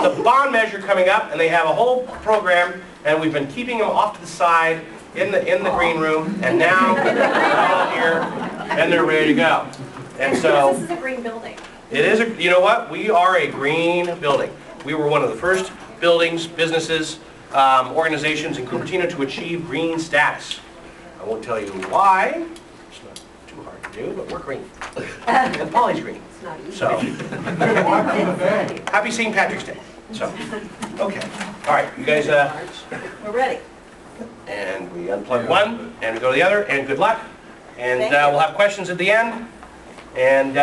the bond measure coming up, and they have a whole program, and we've been keeping them off to the side in the green room, and now they're all here, and they're ready to go. And so this is a green building. it is. You know what? We are a green building. We were one of the first buildings, businesses, organizations in Cupertino to achieve green status. I won't tell you why. It's not too hard to do, but we're green. And Polly's green. So, happy St. Patrick's Day. So, okay. All right, you guys, We're ready. and we unplug one, and we go to the other, and good luck. And Thank you. we'll have questions at the end. And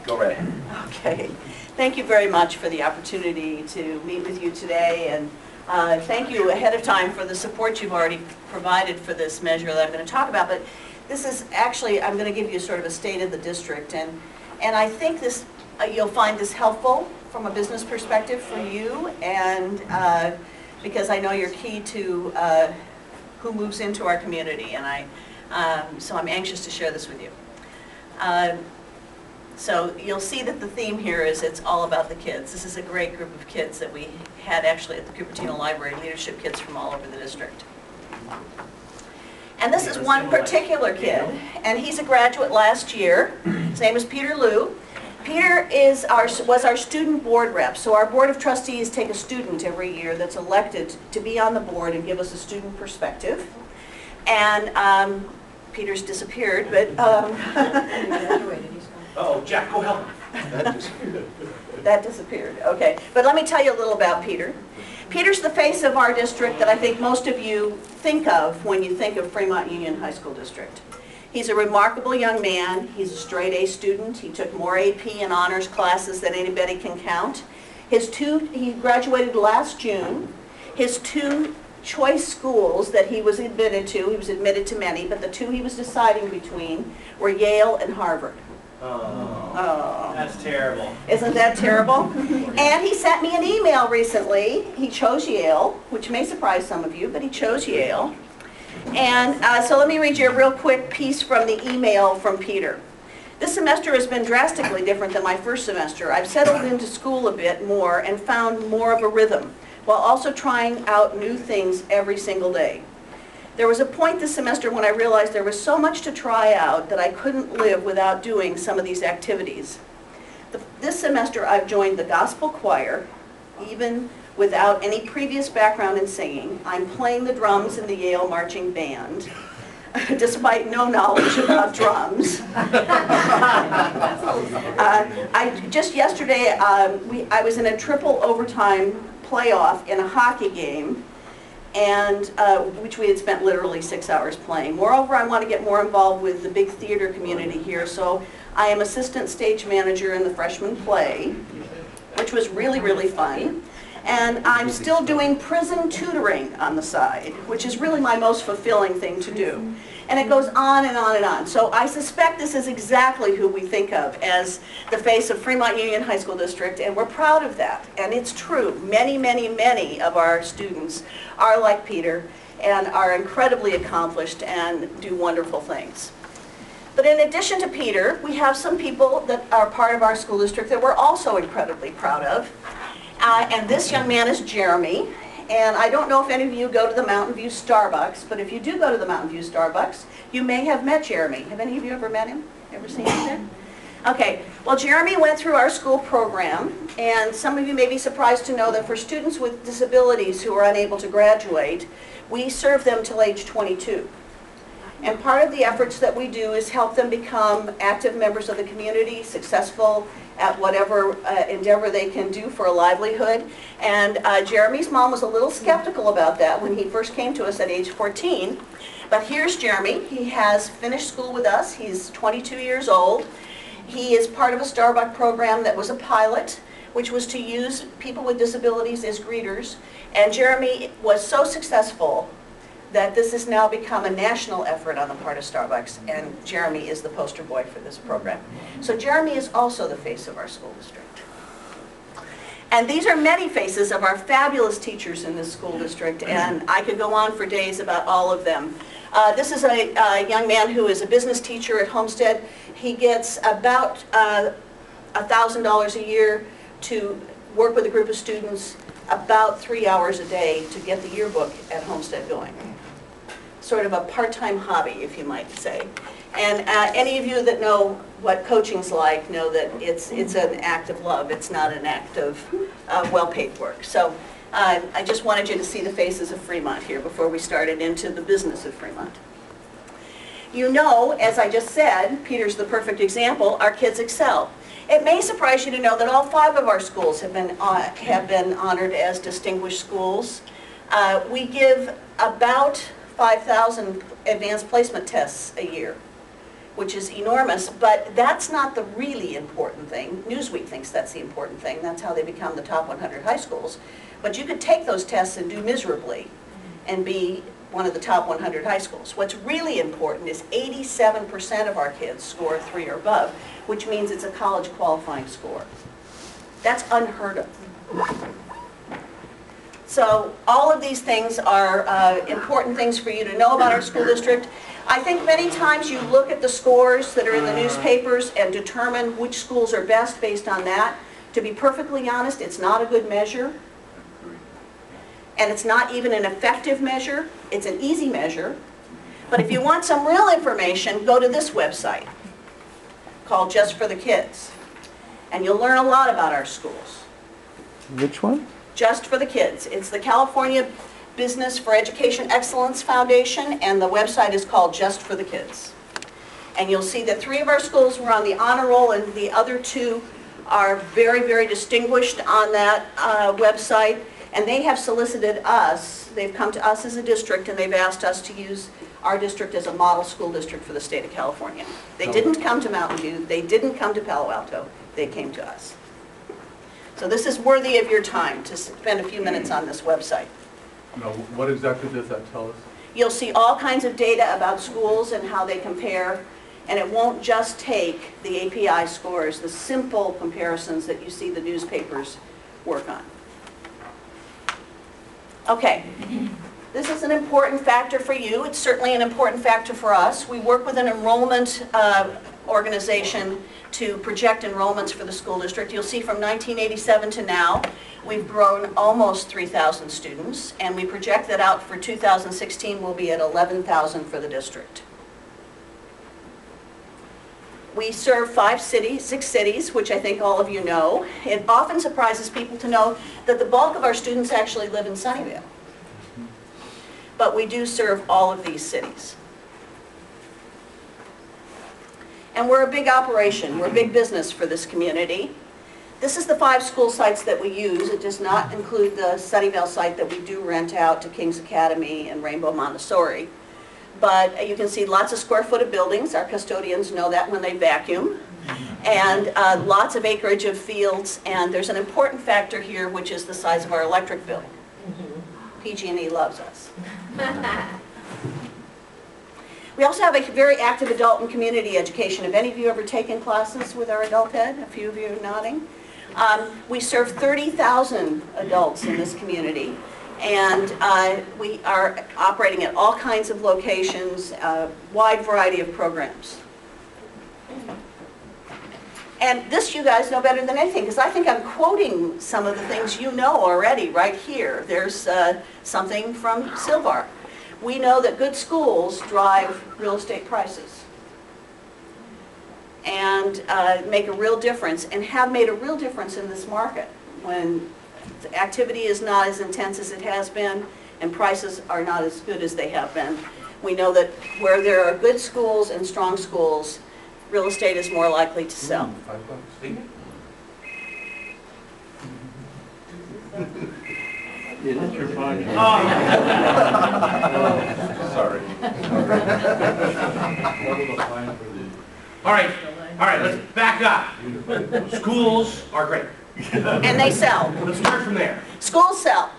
go right ahead. Okay. Thank you very much for the opportunity to meet with you today, and thank you ahead of time for the support you've already provided for this measure that I'm going to talk about. But this is actually, I'm going to give you sort of a state of the district, and I think this you'll find this helpful from a business perspective for you, and because I know you're key to who moves into our community, and so I'm anxious to share this with you. So you'll see that the theme here is it's all about the kids. This is a great group of kids that we had actually at the Cupertino Library, leadership kids from all over the district. And this is one particular kid, and he's a graduate last year. His name is Peter Liu. Peter was our student board rep. So our board of trustees take a student every year that's elected to be on the board and give us a student perspective. And Peter's disappeared, but Oh, Jack, go help him. that disappeared. Okay, but let me tell you a little about Peter. Peter's the face of our district that I think most of you think of when you think of Fremont Union High School District. He's a remarkable young man. He's a straight A student. He took more AP and honors classes than anybody can count. He graduated last June. His two choice schools that he was admitted to many, but the two he was deciding between were Yale and Harvard. Oh, that's terrible. Isn't that terrible? And he sent me an email recently. He chose Yale, which may surprise some of you, but he chose Yale. And so let me read you a real quick piece from the email from Peter. This semester has been drastically different than my first semester. I've settled into school a bit more and found more of a rhythm, while also trying out new things every single day. There was a point this semester when I realized there was so much to try out that I couldn't live without doing some of these activities. This semester I've joined the gospel choir, even without any previous background in singing. I'm playing the drums in the Yale marching band, despite no knowledge about drums. Just yesterday, I was in a triple overtime playoff in a hockey game, and which we had spent literally 6 hours playing. Moreover, I want to get more involved with the big theater community here, so I am assistant stage manager in the freshman play, which was really, really fun. And I'm still doing prison tutoring on the side, which is really my most fulfilling thing to do. And it goes on and on and on. So I suspect this is exactly who we think of as the face of Fremont Union High School District, and we're proud of that. And it's true. Many, many, many of our students are like Peter and are incredibly accomplished and do wonderful things. But in addition to Peter, we have some people that are part of our school district that we're also incredibly proud of. And this young man is Jeremy. And I don't know if any of you go to the Mountain View Starbucks, but if you do go to the Mountain View Starbucks, you may have met Jeremy. Have any of you ever met him? Ever seen him there? Okay, well, Jeremy went through our school program, and some of you may be surprised to know that for students with disabilities who are unable to graduate, we serve them till age 22. And part of the efforts that we do is help them become active members of the community, successful at whatever endeavor they can do for a livelihood. And Jeremy's mom was a little skeptical about that when he first came to us at age 14. But here's Jeremy. He has finished school with us. He's 22 years old. He is part of a Starbucks program that was a pilot, which was to use people with disabilities as greeters. And Jeremy was so successful that this has now become a national effort on the part of Starbucks, and Jeremy is the poster boy for this program. So Jeremy is also the face of our school district. And these are many faces of our fabulous teachers in this school district, and I could go on for days about all of them. This is a young man who is a business teacher at Homestead. He gets about $1,000 a year to work with a group of students about 3 hours a day to get the yearbook at Homestead going. Sort of a part-time hobby, if you might say. And any of you that know what coaching's like know that it's an act of love. It's not an act of well-paid work. So I just wanted you to see the faces of Fremont here before we started into the business of Fremont. You know, as I just said, Peter's the perfect example, our kids excel. It may surprise you to know that all 5 of our schools have been honored as distinguished schools. We give about 5,000 advanced placement tests a year, which is enormous, but that's not the really important thing. Newsweek thinks that's the important thing. That's how they become the top 100 high schools. But you could take those tests and do miserably and be one of the top 100 high schools. What's really important is 87% of our kids score 3 or above, which means it's a college qualifying score. That's unheard of. So all of these things are important things for you to know about our school district. I think many times you look at the scores that are in the newspapers and determine which schools are best based on that. To be perfectly honest, it's not a good measure. And it's not even an effective measure. It's an easy measure. But if you want some real information, go to this website called Just for the Kids. And you'll learn a lot about our schools. Which one? Just for the Kids. It's the California Business for Education Excellence Foundation, and the website is called Just for the Kids. And you'll see that 3 of our schools were on the honor roll, and the other 2 are very, very distinguished on that website. And they have solicited us, they've come to us as a district, and they've asked us to use our district as a model school district for the state of California. They didn't come to Mountain View, they didn't come to Palo Alto, they came to us. So this is worthy of your time to spend a few minutes on this website. Now, what exactly does that tell us? You'll see all kinds of data about schools and how they compare, and it won't just take the API scores, the simple comparisons that you see the newspapers work on. Okay, this is an important factor for you. It's certainly an important factor for us. We work with an enrollment organization to project enrollments for the school district. You'll see from 1987 to now, we've grown almost 3,000 students, and we project that out for 2016 we'll be at 11,000 for the district. We serve 6 cities, which I think all of you know. It often surprises people to know that the bulk of our students actually live in Sunnyvale. But we do serve all of these cities. And we're a big operation, we're a big business for this community. This is the 5 school sites that we use. It does not include the Sunnyvale site that we do rent out to King's Academy and Rainbow Montessori. But you can see lots of square foot of buildings. Our custodians know that when they vacuum. And lots of acreage of fields. And there's an important factor here, which is the size of our electric bill. PG&E loves us. We also have a very active adult and community education. Have any of you ever taken classes with our adult ed? A few of you are nodding. We serve 30,000 adults in this community. And we are operating at all kinds of locations, a wide variety of programs. And this you guys know better than anything, because I think I'm quoting some of the things you know already right here. There's something from SILVAR. We know that good schools drive real estate prices and make a real difference, and have made a real difference in this market when activity is not as intense as it has been and prices are not as good as they have been. We know that where there are good schools and strong schools, real estate is more likely to sell. Is it your phone? Sorry. All right, let's back up. Schools are great. And they sell. Let's start from there. Schools sell.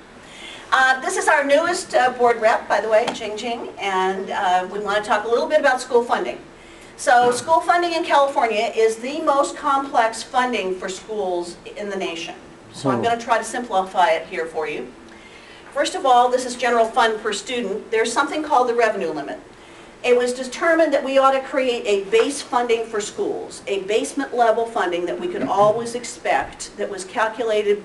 This is our newest board rep, by the way, Jing Jing, and we want to talk a little bit about school funding. So school funding in California is the most complex funding for schools in the nation. So I'm going to try to simplify it here for you. First of all, this is general fund per student. There's something called the revenue limit. It was determined that we ought to create a base funding for schools, a basement level funding that we could always expect, that was calculated